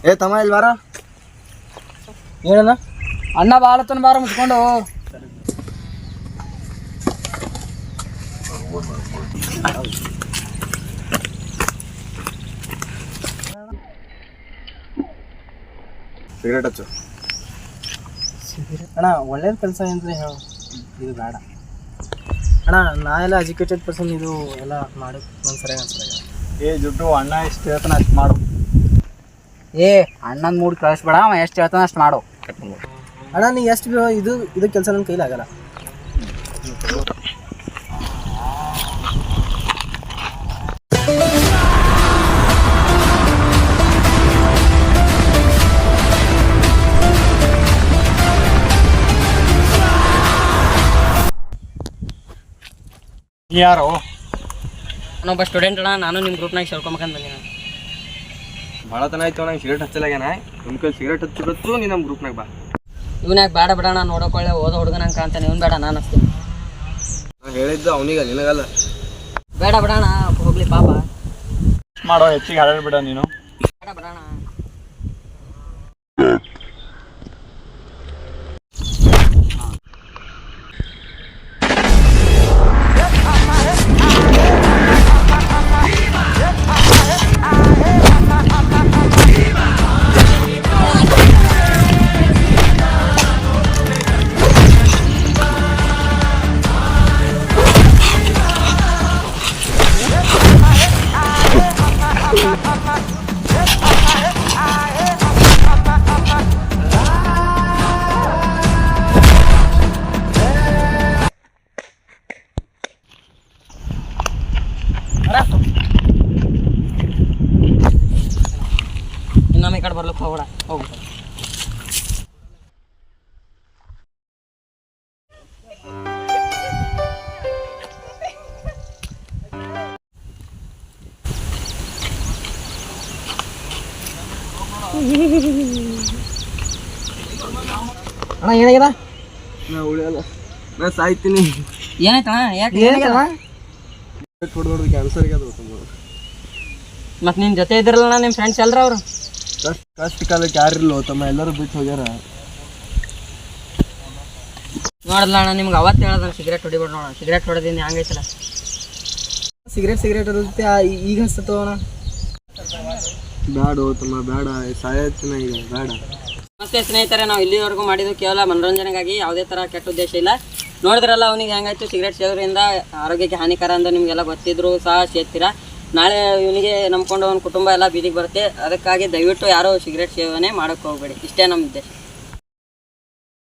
ಏ ತಮ್ಮ ಇಲ್ಲಿ ಬಾರ. ಹೇಳಣ್ಣ. ಅಣ್ಣ ಬಾಳತನ ಬಾರ ಮುಚ್ಕೊಂಡು. ಸಿಗರೇಟ್ ಹಚ್ಚು. ಅಣ್ಣ ಒಳ್ಳೇದು ಕೆಲಸ ಏನ್ರಿ ಹೇಳು, ಇದು ಬೇಡ ಅಣ್ಣ. ನಾ ಎಲ್ಲ ಎಜುಕೇಟೆಡ್ ಪರ್ಸನ್, ಇದು ಎಲ್ಲ ಮಾಡೋದು ಒಂದು ಸರಿಯಾಗಿ ಅನ್ಸಲ್ಲ. ಏ ಜುಟ್ಟು, ಅಣ್ಣ ಎಷ್ಟು ಹೇಳ್ತಾನೆ ಅಷ್ಟು ಮಾಡು. ಏ ಅಣ್ಣನ ಮೂಡ್ ಕಳಿಸ್ಬೇಡ, ಅವ ಎಷ್ಟು ಹೇಳ್ತಾನೆ ಅಷ್ಟು ಮಾಡು. ಅಣ್ಣ ನೀ ಎಷ್ಟು ಇದು ಕೆಲಸ ನನ್ನ ಕೈಲಾಗಲ್ಲ. ಯಾರು? ನಾನೊಬ್ಬ ಸ್ಟೂಡೆಂಟ್ ಅಣ್ಣ. ನಾನು ನಿಮ್ಮ ಗ್ರೂಪ್ನಾಗ ಸೇರ್ಕೊಬೇಕಂತ ಬಂದಿನಿ. ಭಾಳ ತನ ಆಯ್ತು ನಂಗೆ ಸಿಗರೇಟ್ ಹಚ್ಚಲಾಗ್ಯಾನ. ನಿಮ್ಮ ಕೈ ಸಿಗರೇಟ್ ಹಚ್ಚಿರತ್ತು ನೀ ನಮ್ಮ ಗ್ರೂಪ್ನಾಗ ಬಾ. ಇವನ್ಯಾಕೆ ಬೇಡ ಬಿಡೋಣ, ನೋಡೋಕೊಳ್ಳೆ ಓದೋ ಹುಡುಗನಂಗೆ ಕಾಣ್ತಾನೆ. ಇವ್ನು ಬೇಡ, ನಾನು ಹಚ್ತೀನಿ. ನಾನು ಹೇಳಿದ್ದು ಅವನಿಗೆ, ನಿನಗಲ್ಲ. ಬೇಡ ಬಿಡೋಣ, ಹೋಗ್ಲಿ ಪಾಪ. ಮಾಡೋ ಹೆಚ್ಚಿಗೆ ಹಾಡಾಡಿ ಬಿಡ ನೀನು. ಬೇಡ ಬಿಡೋಣ. ಇನ್ನೊಮ್ಮೆ ಈ ಕಡೆ ಬರ್ಲಿಕ್ಕೆ ಹೋಗ್ಬೇಡ, ಹೋಗ್ಬಿಟ್ಟು. ಅಣ್ಣ ಏನಾಗ್ಯದ? ನಾ ಉಳಿಯಲ್ಲ, ನಾ ಸಾಯ್ತೀನಿ. ಏನಾಯ್ತಣ್ಣ? ಯಾಕೆ ಏನಾಗ್ಯದ? ಹೊಡೆದೊಡ್ದು ಕ್ಯಾನ್ಸರ್ ಆಗ್ಯದ. ಮತ್ತು ನಿನ್ನ ಜೊತೆ ಇದ್ರಲ್ಲ ನಿಮ್ಮ ಫ್ರೆಂಡ್ಸ್ ಎಲ್ಲರೂ ಅವರು? ಕಷ್ಟ ಕಾಲಕ್ಕೆ ಯಾರಿಲ್ಲೋ ತಮ್ಮ, ಎಲ್ಲರೂ ಬಿಟ್ಟು ಹೋಗ್ಯಾರ. ನೋಡಲ್ಲ ಅಣ್ಣ, ನಿಮ್ಗೆ ಅವತ್ತು ಹೇಳೋದಣ್ಣ ಸಿಗರೇಟ್ ಹೊಡಿಬೇಡ. ನೋಡೋಣ ಸಿಗರೇಟ್ ಹೊಡೆದಿಂದ ಹಂಗೈತಲ್ಲ. ಸಿಗರೇಟ್ ಇರುತ್ತೆ, ಈಗ ಹಸ್ತವಣ. ಬೇಡ ತಮ್ಮ, ಬೇಡ, ಸಾಯತ್ತಿನ ಈಗ ಬೇಡ. ಮತ್ತೆ ಸ್ನೇಹಿತರೆ, ನಾವು ಇಲ್ಲಿವರೆಗೂ ಮಾಡಿದ್ದು ಕೇವಲ ಮನೋರಂಜನೆಗಾಗಿ, ಯಾವುದೇ ಥರ ಕೆಟ್ಟ ಉದ್ದೇಶ ಇಲ್ಲ. ನೋಡಿದ್ರಲ್ಲ ಅವನಿಗೆ ಹೆಂಗಾಯ್ತು, ಸಿಗರೇಟ್ ಸೇದೋದ್ರಿಂದ ಆರೋಗ್ಯಕ್ಕೆ ಹಾನಿಕರ ಅಂತ ನಿಮಗೆಲ್ಲ ಗೊತ್ತಿದ್ರು ಸಹ ಸೇರ್ತೀರಾ. ನಾಳೆ ಇವನಿಗೆ ನಂಬ್ಕೊಂಡು ಅವನ ಕುಟುಂಬ ಎಲ್ಲ ಬೀದಿಗೆ ಬರುತ್ತೆ. ಅದಕ್ಕಾಗಿ ದಯವಿಟ್ಟು ಯಾರೂ ಸಿಗರೇಟ್ ಸೇವನೆ ಮಾಡೋಕ್ಕೆ ಹೋಗಬೇಡಿ. ಇಷ್ಟೇ ನಮ್ಮ ಉದ್ದೇಶ.